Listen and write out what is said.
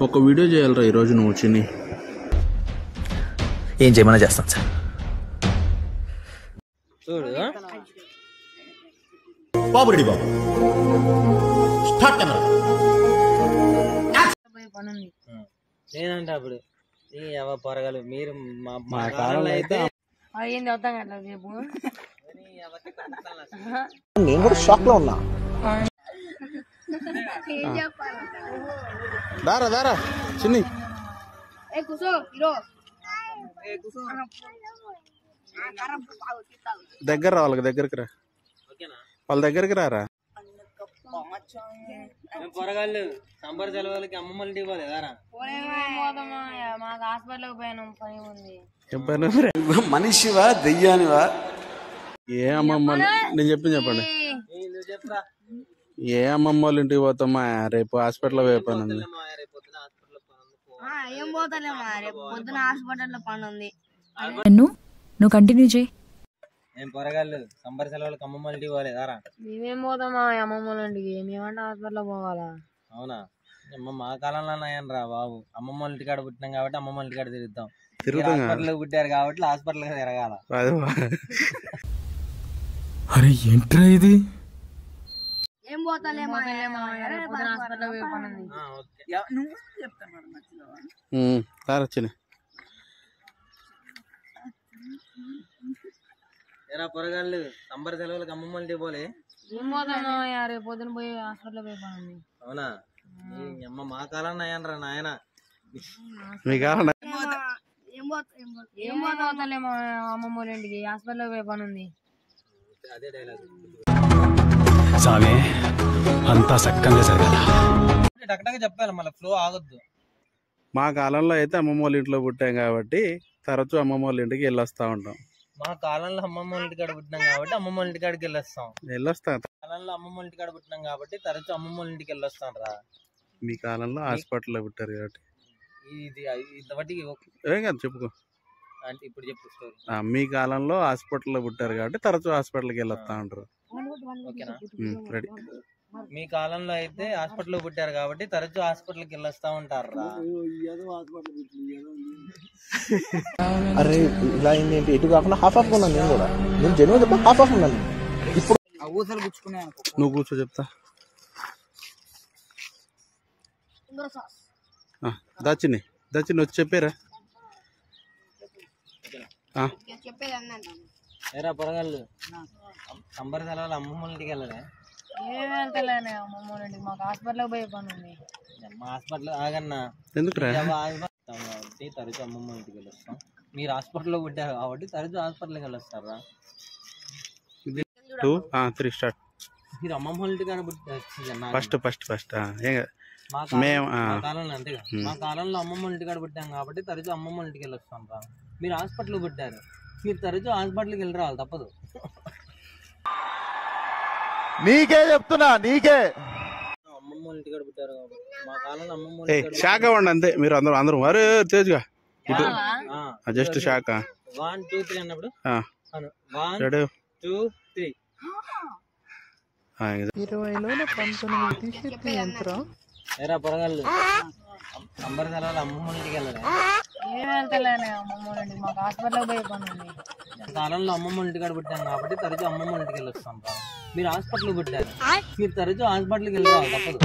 ఒక వీడియో చేయాలరా ఈరోజు నువ్వు చిన్ని. ఏం చేయమన్నా చేస్తాను సార్. చూడు బాబు రెడీ బాబు స్టార్ట్ కెమెరా. నేనంటే అప్పుడు పొరగలు మీరు మా కాలంలో అయితే నేను కూడా షాక్ లో ఉన్నా. దారా దారా చిన్ని దగ్గర రా, వాళ్ళకి దగ్గరికి రా, వాళ్ళ దగ్గరికి రారా. పొరగాళ్ళు సంబర సెలవులకి అమ్మమ్మలు ఇవ్వలేదారా? మాకు హాస్పిటల్కి పోయాను, పని ఉంది. మనిషివా దెయ్యానివా? ఏ అమ్మమ్మ నేను చెప్పండి. ఏ అమ్మమ్మ వాళ్ళ ఇంటికి పోతామా? రేపు హాస్పిటల్లో పోయిపోయింది. ఏం పోతలేమా, రేపు పొద్దున హాస్పిటల్లో పని ఉంది. నువ్వు కంటిన్యూ చేయి. ఏం పొరగాళ్ళు సంబర సెలవులకి అమ్మమ్మలు ఇంటికి పోలేదారా? మేమేం పోతామా అమ్మమ్మల ఇంటికి, మేమంటే హాస్పిటల్లో పోవాలా? అవునా? మా కాలంలో అయ్యాను రా బాబు. అమ్మమ్మల ఇంటికాడ పుట్టినాం కాబట్టి అమ్మమ్మల ఇంటికాడ తిరుగుతాం. హాస్పిటల్ పుట్టారు కాబట్టి హాస్పిటల్ తిరగాల. అరే ఏంట్రా ఇది? ఏం పోతలేమా, రేపు పొద్దున హాస్పిటల్లో పోయి పని ఉంది. చిన్ని ఏరా పొరగాళ్ళు సంబర సెలవులకి అమ్మమ్మల ఇంటికి పోలే? ఏం పోతామా, రేపు పొద్దున పోయి హాస్పిటల్లో పోయి పని ఉంది. అవునా? మా కాలాన్ని అయ్యాను రా నాయన. మీ కాలం ఏం పోతలేమా అమ్మమ్మ వాళ్ళ ఇంటికి, హాస్పిటల్లో పోయి పని ఉంది. అదే డైలాగ్. సామే అంతా సక్కంగా జరగాల. టక్టగా చెప్పాలి, మళ్ళీ ఫ్లో ఆగొద్దు. మా కాలంలో అయితే అమ్మమ్మ వాళ్ళ ఇంట్లో పుట్టాం కాబట్టి తరచూ అమ్మమ్మ వాళ్ళ ఇంటికి వెళ్ళొస్తా ఉంటాం. మా కాలంలో అమ్మమ్మ వాళ్ళ ఇంటికాడ పుట్టినాం కాబట్టి అమ్మమ్మ వాళ్ళ ఇంటికాడికి వెళ్ళొస్తాం. కాలంలో అమ్మమ్మ వాళ్ళ ఇంటికాడ పుట్టినాం కాబట్టి తరచూ అమ్మమ్మ వాళ్ళ ఇంటికి వెళ్ళొస్తాం రా. మీ కాలంలో హాస్పిటల్లో పుట్టారు కాబట్టి ఇది ఇంతవరకు ఏం కాదు చెప్పుకో. అంటే ఇప్పుడు చెప్పు స్టోరీ. మీ కాలంలో హాస్పిటల్లో పుట్టారు కాబట్టి తరచూ హాస్పిటల్కి వెళ్ళొస్తా ఉంటారు. ఓకేనా? రెడీ. మీ కాలంలో అయితే హాస్పిటల్లో పుట్టారు కాబట్టి తరచూ హాస్పిటల్కి వెళ్ళొస్తా ఉంటారు రా. అరే ఇలా ఏంటి? ఎటు కాకుండా హాఫ్ ఆఫ్ ఉన్నాను నేను కూడా. నేను జెన్యున్ చెప్పా హాఫ్ ఆఫ్ ఉన్నాను. ఇప్పుడు నువ్వు కూర్చో చెప్తా. దాచిని వచ్చి చెప్పారా? ఏరా పొరగాళ్ళు సంబర సెలవులు అమ్మమ్మ ఇంటికి వెళ్ళలే? ఏం వెళ్తలేనే అమ్మమ్మ వాళ్ళ ఇంటికి, మాకు హాస్పిటల్కి పోయి పని ఉంది. మా హాస్పిటల్ ఆగన్నా ఎందుకురా? కాబట్టి తరచూ అమ్మమ్మ ఇంటికి వెళ్ళొస్తాం. మీరు హాస్పిటల్లో పుట్టారు కాబట్టి తరచూ హాస్పిటల్కి వెళ్ళొస్తారా? 2 3 స్టార్ట్. మీరు అమ్మమ్మ వాళ్ళ ఇంటికాడ ఫస్ట్ మా కాలంలో అంతేగా. మా కాలంలో అమ్మమ్మ వాళ్ళ ఇంటికాడ పుట్టాం కాబట్టి తరచూ అమ్మమ్మ వాళ్ళ ఇంటికి వెళ్ళొస్తాం రా. మీరు హాస్పిటల్లో పుట్టారు, మీరు తరచూ హాస్పిటల్కి వెళ్ళి రావాలి, తప్పదు. నీకే చెప్తున్నా, నీకే. అమ్మమ్మ వాళ్ళ ఇంటికాడ పుట్టారు కాబట్టి మా కాలంలో అమ్మమ్మ షాక్ అవ్వండి అంతే. మీరు అందరూ అరే తేజ్గా ఇటు జస్ట్ షాక్. 1 2 3 అన్నప్పుడు 1 2 3. 20 ఏరా పొరగాళ్ళు సంబర సెలవులు అమ్మమ్మ ఇంటికి వెళ్ళలే? ఏం వెళ్తలేనే అమ్మమ్మ వాళ్ళ ఇంటికి, మాకు హాస్పిటల్కి పోయి పని ఉంది. కాలంలో అమ్మమ్మ ఇంటికాడ పుట్టాం కాబట్టి తరచూ అమ్మమ్మ ఇంటికి వెళ్ళొస్తాం రా. మీరు హాస్పిటల్ పుట్టారు, మీరు తరచూ హాస్పిటల్కి వెళ్ళి రావాలి, తప్పదు.